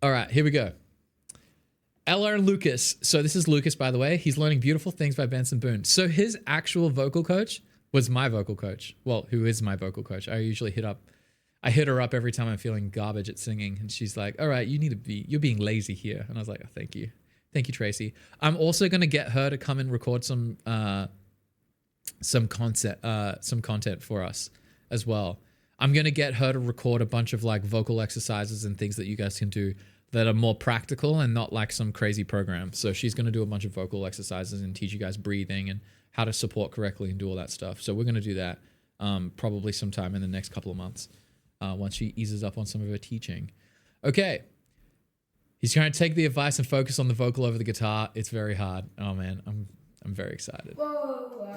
All right, here we go. Ella and Lucas. So this is Lucas, by the way. He's learning Beautiful Things by Benson Boone. So his actual vocal coach was my vocal coach. Well, who is my vocal coach? I usually hit her up every time I'm feeling garbage at singing. And she's like, all right, you're being lazy here. And I was like, oh, thank you. Thank you, Tracy. I'm also going to get her to come and record some content for us as well. I'm going to get her to record a bunch of like vocal exercises and things that you guys can do that are more practical and not like some crazy program. So she's going to do a bunch of vocal exercises and teach you guys breathing and how to support correctly and do all that stuff. So we're going to do that probably sometime in the next couple of months once she eases up on some of her teaching. Okay. He's trying to take the advice and focus on the vocal over the guitar. It's very hard. Oh man, I'm very excited. Whoa,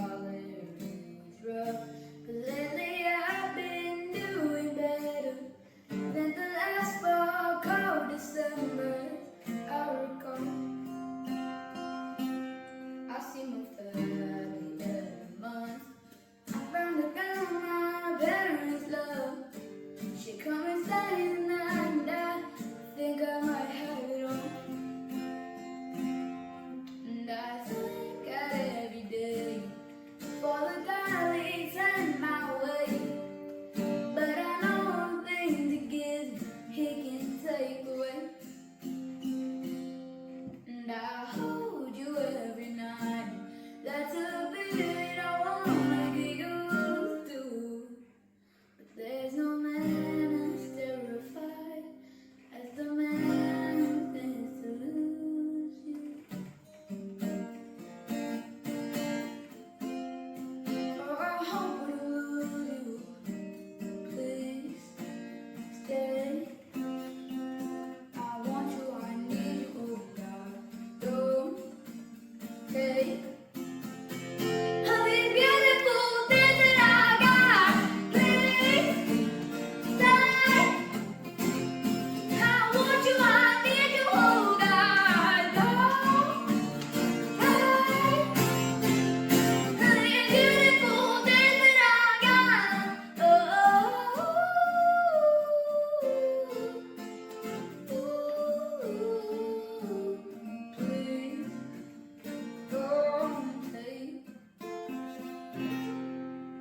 rough. Lately I've been doing better than the last fall, cold December. I recall I see my family every month. I burned down my parents' love. She come and stay the night, and I think I might have it all. And I think I every day for the guy leads in my way. But I know one thing to give, he can take away. And I hold you every night. That's a bit I wanna get used to. But there's no man as terrified as the man who thinks to lose you. Oh, I hope to lose you. Please stay. I want you, I need you, oh God. Don't take all these beautiful things that I got. Please stay. I want you, I need you, oh God. Don't take all these beautiful things that I got. Please don't take.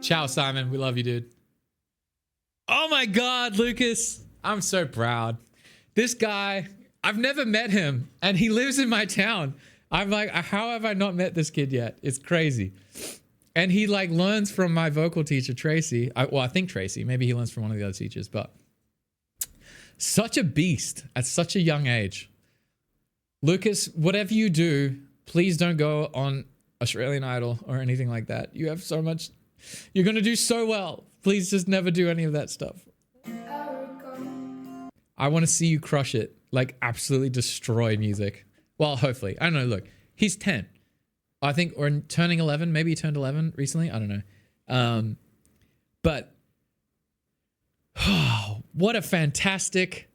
Ciao, Simon. We love you, dude. Oh my God, Lucas. I'm so proud. This guy, I've never met him and he lives in my town. I'm like, how have I not met this kid yet? It's crazy. And he like learns from my vocal teacher, Tracy. I think Tracy, maybe he learns from one of the other teachers, but such a beast at such a young age. Lucas, whatever you do, please don't go on Australian Idol or anything like that. You have so much, you're going to do so well. Please just never do any of that stuff. I want to see you crush it, like absolutely destroy music. Well, hopefully. I don't know. Look, he's 10. I think, or turning 11. Maybe he turned 11 recently. I don't know. But what a fantastic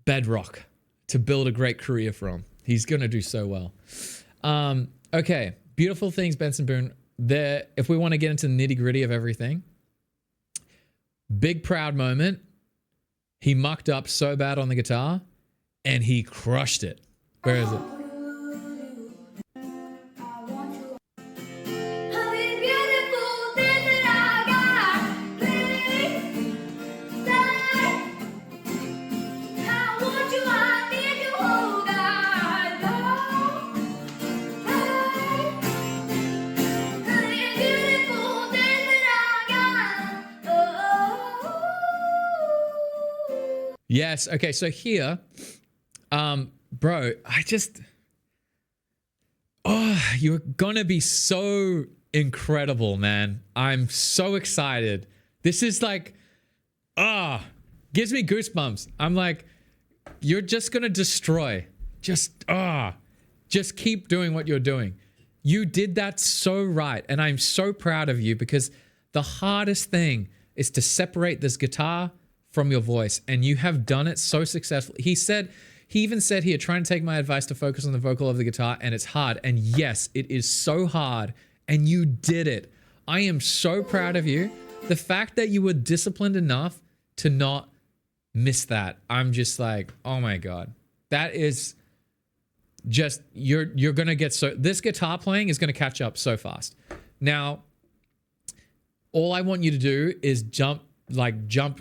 bedrock to build a great career from. He's going to do so well. Okay. Beautiful Things, Benson Boone. If we want to get into the nitty gritty of everything, big proud moment. He mucked up so bad on the guitar and he crushed it. Where is it? Yes. Okay. So here, bro, you're gonna be so incredible, man. I'm so excited. This is like, gives me goosebumps. I'm like, you're just gonna destroy. Just keep doing what you're doing. You did that so right. And I'm so proud of you because the hardest thing is to separate this guitar from your voice, and you have done it so successfully. He even said here, try and take my advice to focus on the vocal of the guitar, and it's hard. And yes, it is so hard, and you did it. I am so proud of you. The fact that you were disciplined enough to not miss that. I'm just like, oh my God, that is just, you're going to get this guitar playing is going to catch up so fast. Now, all I want you to do is jump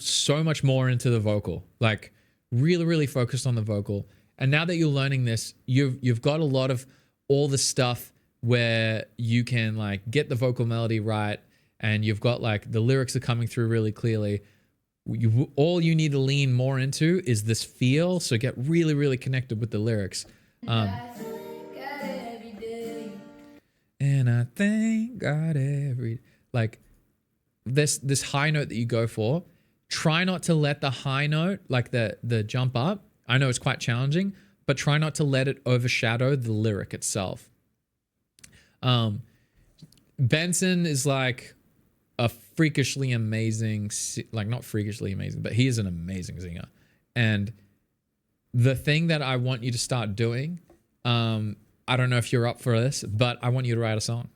so much more into the vocal, like really, really focused on the vocal. And now that you're learning this, you've got a lot of all the stuff where you can like get the vocal melody right, and you've got like the lyrics are coming through really clearly. All you need to lean more into is this feel. So get really, really connected with the lyrics. And I thank God every, like this high note that you go for, try not to let the high note, like the jump up. I know it's quite challenging, but try not to let it overshadow the lyric itself. Benson is like a freakishly amazing, like not freakishly amazing, but he is an amazing singer. And the thing that I want you to start doing, I don't know if you're up for this, but I want you to write a song.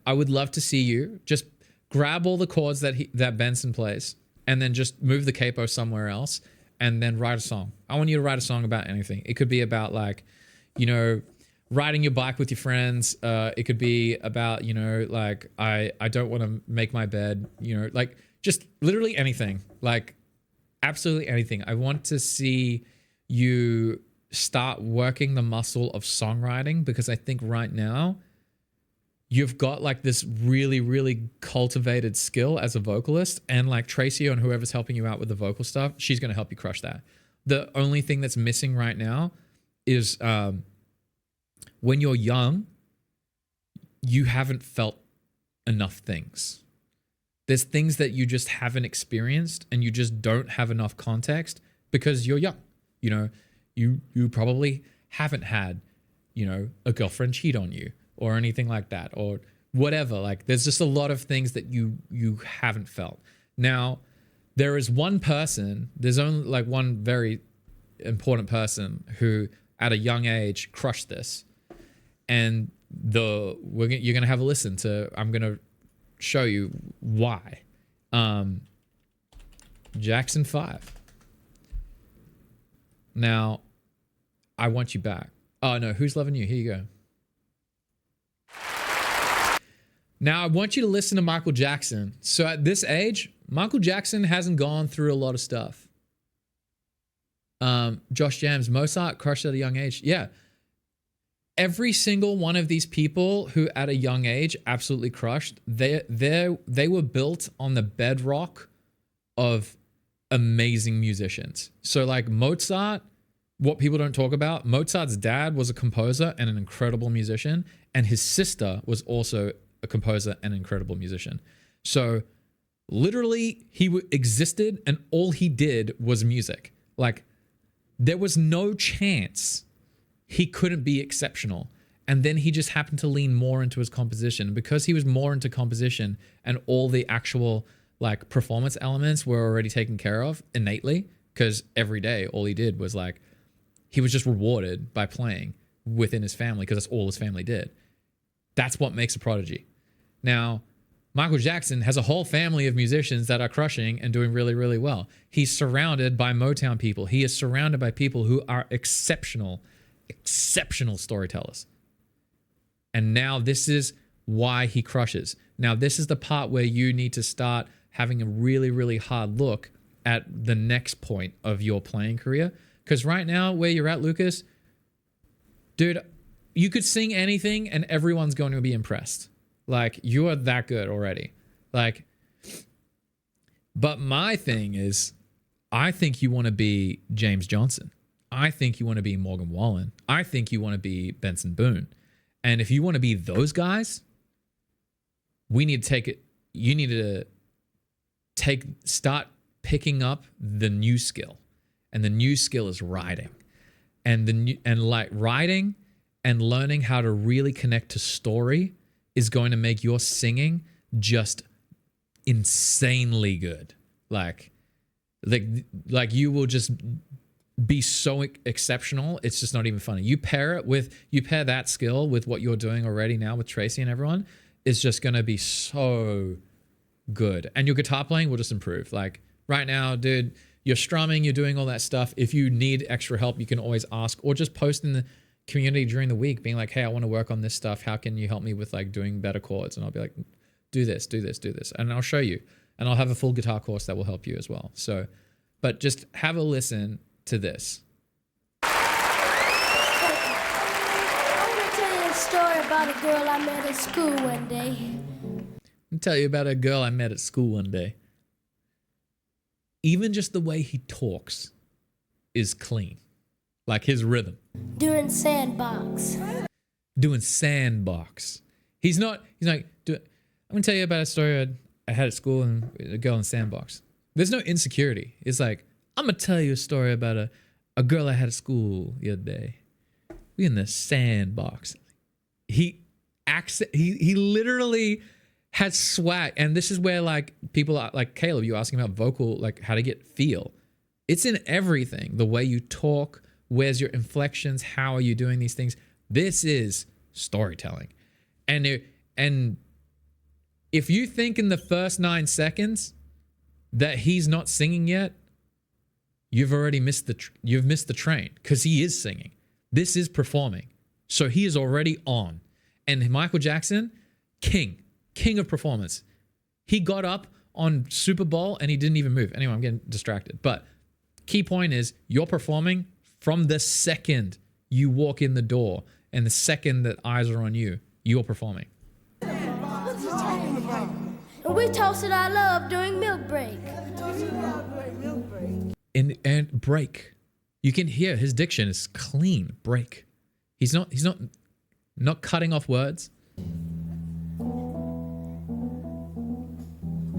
I would love to see you just grab all the chords that Benson plays and then just move the capo somewhere else and then write a song. I want you to write a song about anything. It could be about like, you know, riding your bike with your friends. It could be about, you know, like I don't want to make my bed, you know, like just literally anything, like absolutely anything. I want to see you start working the muscle of songwriting, because I think right now you've got like this really, really cultivated skill as a vocalist, and like Tracy and whoever's helping you out with the vocal stuff, she's going to help you crush that. The only thing that's missing right now is when you're young, you haven't felt enough things. There's things that you just haven't experienced, and you just don't have enough context because you're young. You know, you probably haven't had, you know, a girlfriend cheat on you or anything like that, or whatever. Like there's just a lot of things that you haven't felt. Now, there is one person, there's only like one very important person who at a young age crushed this. And you're going to have a listen to, I'm going to show you why. Jackson 5. Now, I Want You Back. Oh no, Who's Loving You? Here you go. Now, I want you to listen to Michael Jackson. So at this age, Michael Jackson hasn't gone through a lot of stuff. Josh Jams, Mozart crushed at a young age. Yeah. Every single one of these people who at a young age absolutely crushed, they were built on the bedrock of amazing musicians. So like Mozart, what people don't talk about, Mozart's dad was a composer and an incredible musician, and his sister was also a composer and an incredible musician. So literally he existed and all he did was music. Like there was no chance he couldn't be exceptional. And then he just happened to lean more into his composition, because he was more into composition and all the actual like performance elements were already taken care of innately, because every day all he did was like, he was just rewarded by playing within his family, because that's all his family did. That's what makes a prodigy. Now, Michael Jackson has a whole family of musicians that are crushing and doing really, really well. He's surrounded by Motown people. He is surrounded by people who are exceptional storytellers. And now this is why he crushes. Now, this is the part where you need to start having a really, really hard look at the next point of your playing career. Because right now, where you're at, Lucas, dude, you could sing anything and everyone's going to be impressed. Like, you are that good already. Like, but my thing is, I think you want to be James Johnson. I think you want to be Morgan Wallen. I think you want to be Benson Boone. And if you want to be those guys, we need to take it. You need to start picking up the new skill. And the new skill is writing. And writing and learning how to really connect to story is going to make your singing just insanely good. Like you will just be so exceptional. It's just not even funny. You pair that skill with what you're doing already now with Tracy and everyone, is just going to be so good. And your guitar playing will just improve. Like right now, dude, you're strumming, you're doing all that stuff. If you need extra help, you can always ask, or just post in the community during the week being like, hey, I want to work on this stuff. How can you help me with like doing better chords? And I'll be like, do this. And I'll show you. And I'll have a full guitar course that will help you as well. So, but just have a listen to this. I want to tell you a story about a girl I met at school one day. I'll tell you about a girl I met at school one day. Even just the way he talks is clean. Like his rhythm. Doing sandbox. He's like, I'm going to tell you about a story I had at school and a girl in sandbox. There's no insecurity. It's like, I'm going to tell you a story about a girl I had at school the other day. We in the sandbox. He literally has swag. And this is where like people are like Caleb, you asking about vocal, like how to get feel. It's in everything. The way you talk, where's your inflections, how are you doing these things? This is storytelling. And if you think in the first 9 seconds that he's not singing yet, you've already missed the train, because he is singing. This is performing. So he is already on. And Michael Jackson, king of performance. He got up on Super Bowl and he didn't even move. Anyway, I'm getting distracted. But key point is, you're performing from the second you walk in the door and the second that eyes are on you, you're performing. And we toasted our love during milk break. And break. You can hear his diction is clean. Break. He's not cutting off words.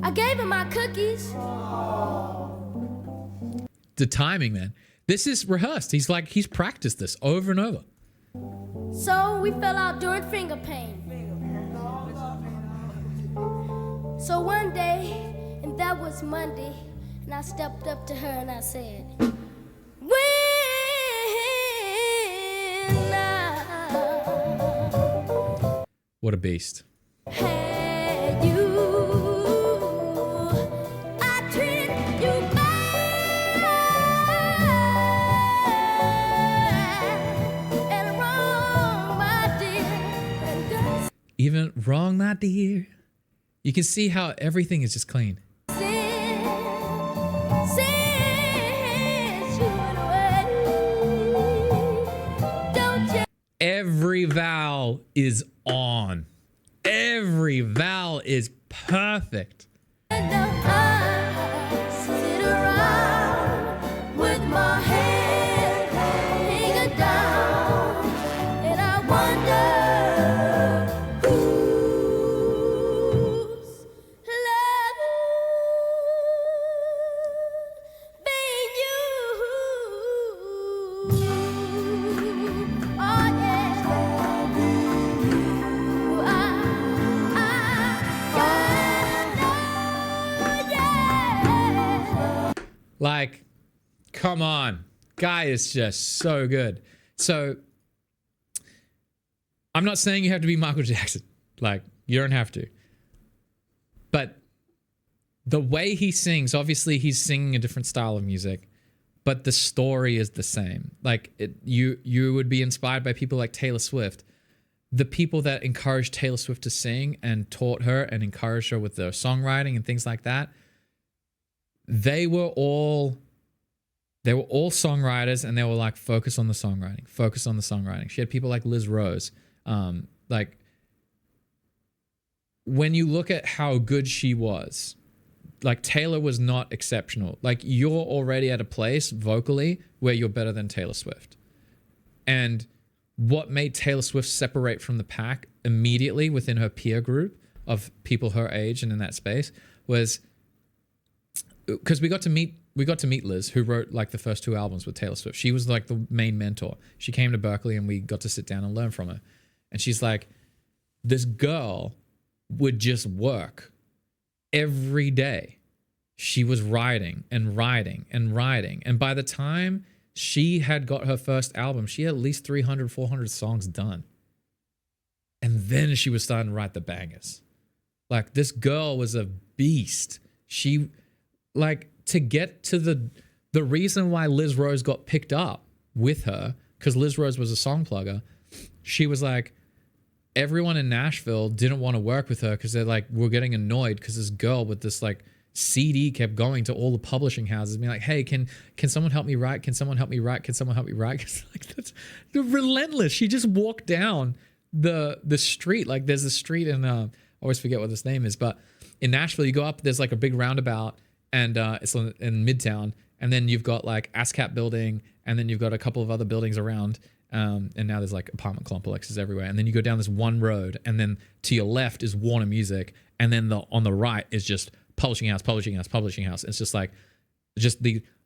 I gave him my cookies. The timing, man. This is rehearsed. He's practiced this over and over. So we fell out during finger pain. So one day, and that was Monday, and I stepped up to her and I said, when I What a beast. had you, I treated you bad and wrong, my dear. And God Even wrong, my dear. You can see how everything is just clean. since you went away, don't you Every vowel is on. Every vowel is perfect. know I sit around with my head hanging down, and I wonder whose love being you. Oh yeah, yeah. Like, come on. Guy is just so good. So, I'm not saying you have to be Michael Jackson. Like, you don't have to. But the way he sings, obviously he's singing a different style of music, but the story is the same. Like, you would be inspired by people like Taylor Swift. The people that encouraged Taylor Swift to sing and taught her and encouraged her with their songwriting and things like that, they were all songwriters, and they were like, focus on the songwriting. She had people like Liz Rose. Like, when you look at how good she was, like, Taylor was not exceptional. Like, you're already at a place vocally where you're better than Taylor Swift. And what made Taylor Swift separate from the pack immediately within her peer group of people her age and in that space was because we got to meet Liz, who wrote like the first 2 albums with Taylor Swift. She was like the main mentor. She came to Berkeley and we got to sit down and learn from her. And she's like, this girl would just work every day. She was writing and writing and writing. And by the time she had got her first album, she had at least 300, 400 songs done. And then she was starting to write the bangers. Like, this girl was a beast. She, like, to get to the the reason why Liz Rose got picked up with her, because Liz Rose was a song plugger, she was like, everyone in Nashville didn't want to work with her because they're like, we're getting annoyed because this girl with this like CD kept going to all the publishing houses and being like, hey, can someone help me write? Can someone help me write? Can someone help me write? Like, that's relentless. She just walked down the street. Like there's a street in, I always forget what this name is, but in Nashville, you go up, there's like a big roundabout and it's in Midtown. And then you've got like ASCAP building, and then you've got a couple of other buildings around. And now there's like apartment complexes everywhere. And then you go down this one road, and then to your left is Warner Music. And then on the right is just publishing house. It's just like,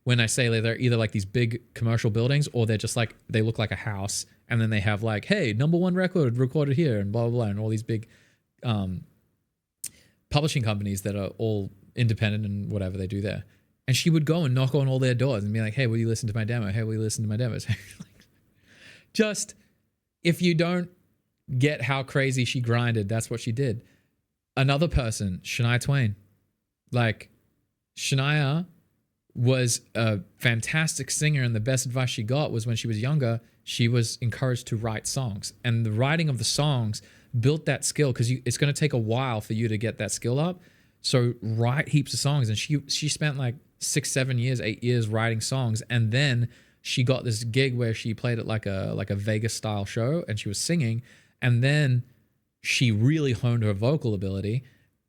when I say they're either like these big commercial buildings, or they're just like, they look like a house. And then they have like, hey, #1 record recorded here and blah, blah, blah. And all these big publishing companies that are all independent and whatever they do there. And she would go and knock on all their doors and be like, hey, will you listen to my demo? Hey, will you listen to my demos? Just, if you don't get how crazy she grinded, that's what she did. Another person, Shania Twain. Like, Shania was a fantastic singer, and the best advice she got was when she was younger, she was encouraged to write songs. And the writing of the songs built that skill, because it's going to take a while for you to get that skill up. So write heaps of songs. And she spent like 6, 7 years, 8 years writing songs. And then she got this gig where she played at like a Vegas style show, and she was singing. And then she really honed her vocal ability.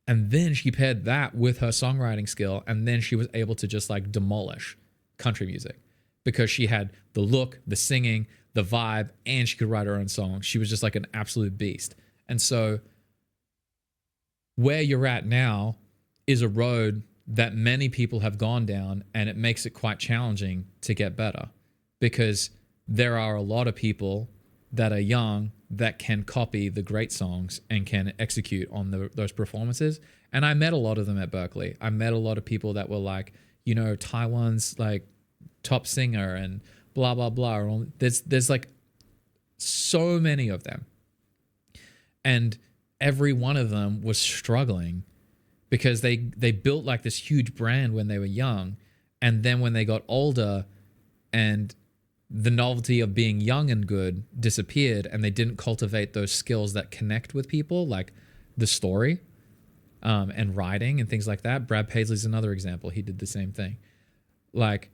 And then she paired that with her songwriting skill. And then she was able to just like demolish country music, because she had the look, the singing, the vibe, and she could write her own songs. She was just like an absolute beast. And so where you're at now is a road that many people have gone down, and it makes it quite challenging to get better, because there are a lot of people that are young that can copy the great songs and can execute on those performances. And I met a lot of them at Berkeley. I met a lot of people that were like, you know, Taiwan's like top singer and blah, blah, blah. There's like so many of them. And every one of them was struggling, because they built like this huge brand when they were young. And then when they got older and the novelty of being young and good disappeared, and they didn't cultivate those skills that connect with people, like the story and writing and things like that. Brad Paisley's another example. He did the same thing. Like,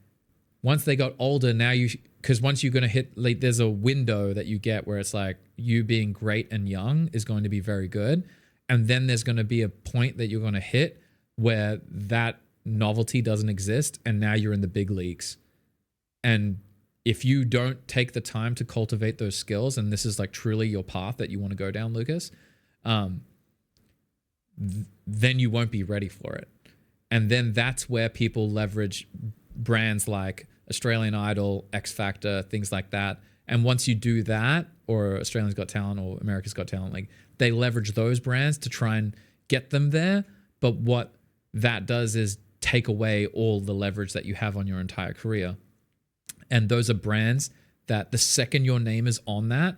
once they got older, because once you're going to hit, like, there's a window that you get where it's like, you being great and young is going to be very good. And then there's going to be a point that you're going to hit where that novelty doesn't exist, and now you're in the big leagues. And if you don't take the time to cultivate those skills, and this is like truly your path that you want to go down, Lucas, then you won't be ready for it. And then that's where people leverage brands like Australian Idol, X Factor, things like that. And once you do that, or Australians Got Talent or America's Got Talent, like, they leverage those brands to try and get them there. But what that does is take away all the leverage that you have on your entire career. And those are brands that the second your name is on that,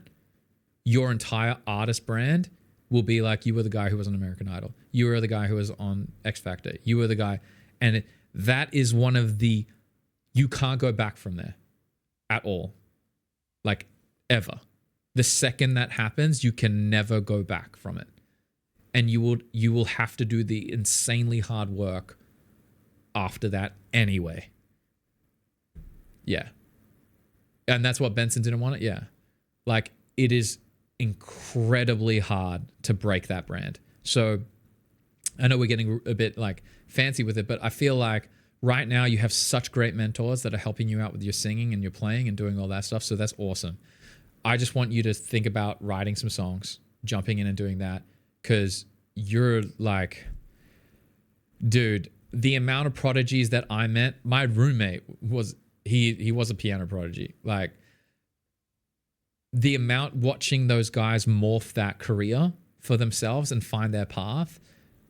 your entire artist brand will be like, you were the guy who was on American Idol. You were the guy who was on X Factor. You were the guy. And that is one of you can't go back from there at all. Like, ever. The second that happens, you can never go back from it. And you will have to do the insanely hard work after that anyway. Yeah. And that's what Benson didn't want it. Yeah. Like, it is incredibly hard to break that brand. So I know we're getting a bit like fancy with it, but I feel like right now you have such great mentors that are helping you out with your singing and your playing and doing all that stuff. So that's awesome. I just want you to think about writing some songs, jumping in and doing that, because you're like, dude, the amount of prodigies that I met, my roommate was, he was a piano prodigy. Like, the amount watching those guys morph that career for themselves and find their path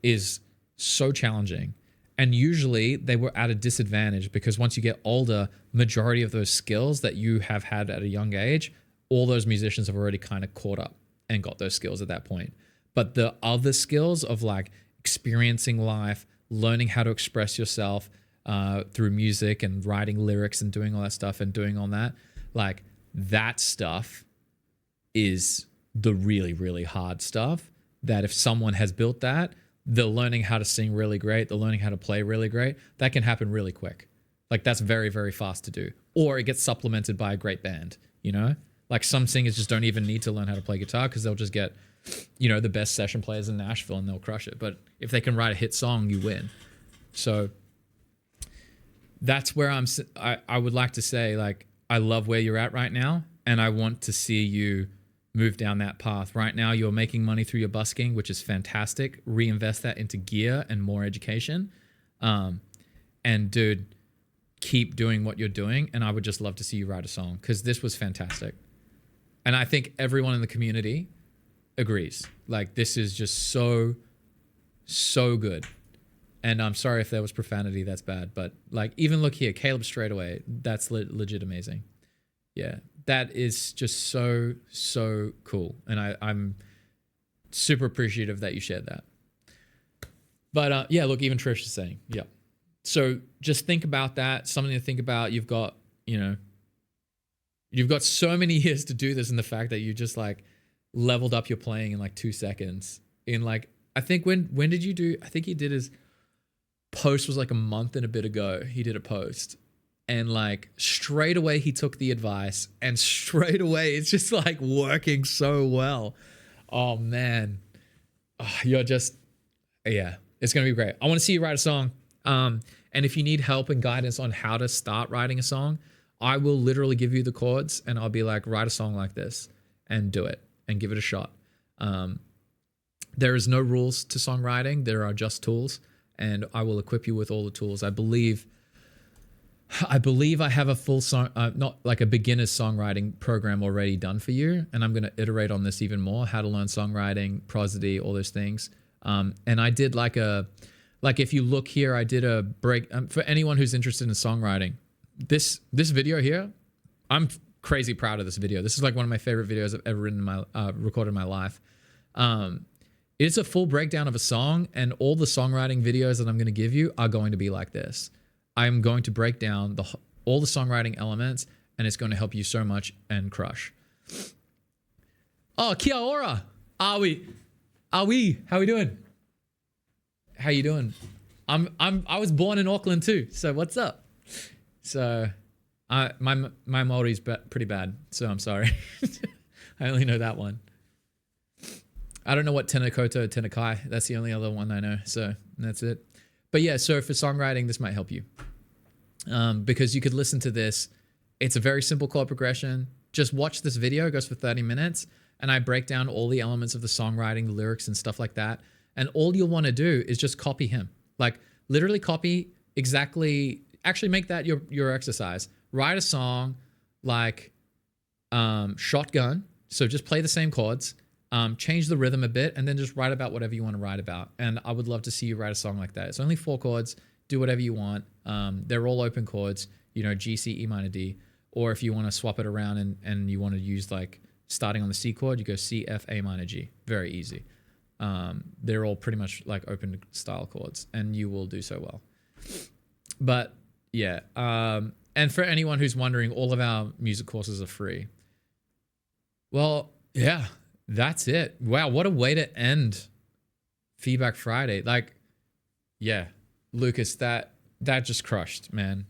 is so challenging. And usually they were at a disadvantage, because once you get older, majority of those skills that you have had at a young age, all those musicians have already kind of caught up and got those skills at that point. But the other skills of like experiencing life, learning how to express yourself, through music and writing lyrics and doing all that stuff and doing all that, like that stuff is the really, really hard stuff that if someone has built that, they're learning how to sing really great, they're learning how to play really great, that can happen really quick. Like that's very, very fast to do. Or it gets supplemented by a great band, you know? Like some singers just don't even need to learn how to play guitar because they'll just get, you know, the best session players in Nashville and they'll crush it. But if they can write a hit song, you win. So that's where I would like to say, like, I love where you're at right now and I want to see you move down that path. Right now, you're making money through your busking, which is fantastic. Reinvest that into gear and more education. And dude, keep doing what you're doing. And I would just love to see you write a song because this was fantastic. And I think everyone in the community agrees. Like, this is just so, so good. And I'm sorry if there was profanity, that's bad. But like, even look here, Caleb straight away, that's legit amazing. Yeah, that is just so, so cool. And I'm super appreciative that you shared that. But yeah, look, even Trish is saying, yeah. So just think about that. Something to think about. You've got, you know, you've got so many years to do this, and the fact that you just like leveled up your playing in like 2 seconds. In like, I think when did you do? I think he did his post was like a month and a bit ago. He did a post. And like straight away he took the advice and straight away it's just like working so well. Oh man. Oh, you're just, yeah, it's going to be great. I want to see you write a song. And if you need help and guidance on how to start writing a song, I will literally give you the chords and I'll be like, write a song like this and do it and give it a shot. There is no rules to songwriting. There are just tools and I will equip you with all the tools. I believe I have a full song, not like a beginner's songwriting program already done for you. And I'm going to iterate on this even more, how to learn songwriting, prosody, all those things. And I did like if you look here, I did a break for anyone who's interested in songwriting. This video here, I'm crazy proud of this video. This is like one of my favorite videos I've ever written in my, recorded in my life. It's a full breakdown of a song, and all the songwriting videos that I'm going to give you are going to be like this. I'm going to break down all the songwriting elements, and it's going to help you so much and crush. Oh, kia ora. How we doing? How you doing? I was born in Auckland too, so what's up? So, my Maori's pretty bad, so I'm sorry. I only know that one. I don't know what tena koto, tena kai. That's the only other one I know, so that's it. But yeah, so for songwriting, this might help you. Because you could listen to this. It's a very simple chord progression. Just watch this video. It goes for 30 minutes. And I break down all the elements of the songwriting, the lyrics and stuff like that. And all you'll want to do is just copy him. Like literally copy exactly. Actually make that your exercise. Write a song like Shotgun. So just play the same chords. Change the rhythm a bit and then just write about whatever you want to write about. And I would love to see you write a song like that. It's only 4 chords. Do whatever you want. They're all open chords, you know, G, C, E minor, D. Or if you want to swap it around and you want to use like starting on the C chord, you go C, F, A minor, G. Very easy. They're all pretty much like open style chords and you will do so well. But yeah. And for anyone who's wondering, all of our music courses are free. Well, yeah. That's it. Wow, what a way to end Feedback Friday. Like, yeah, Lucas, that just crushed, man.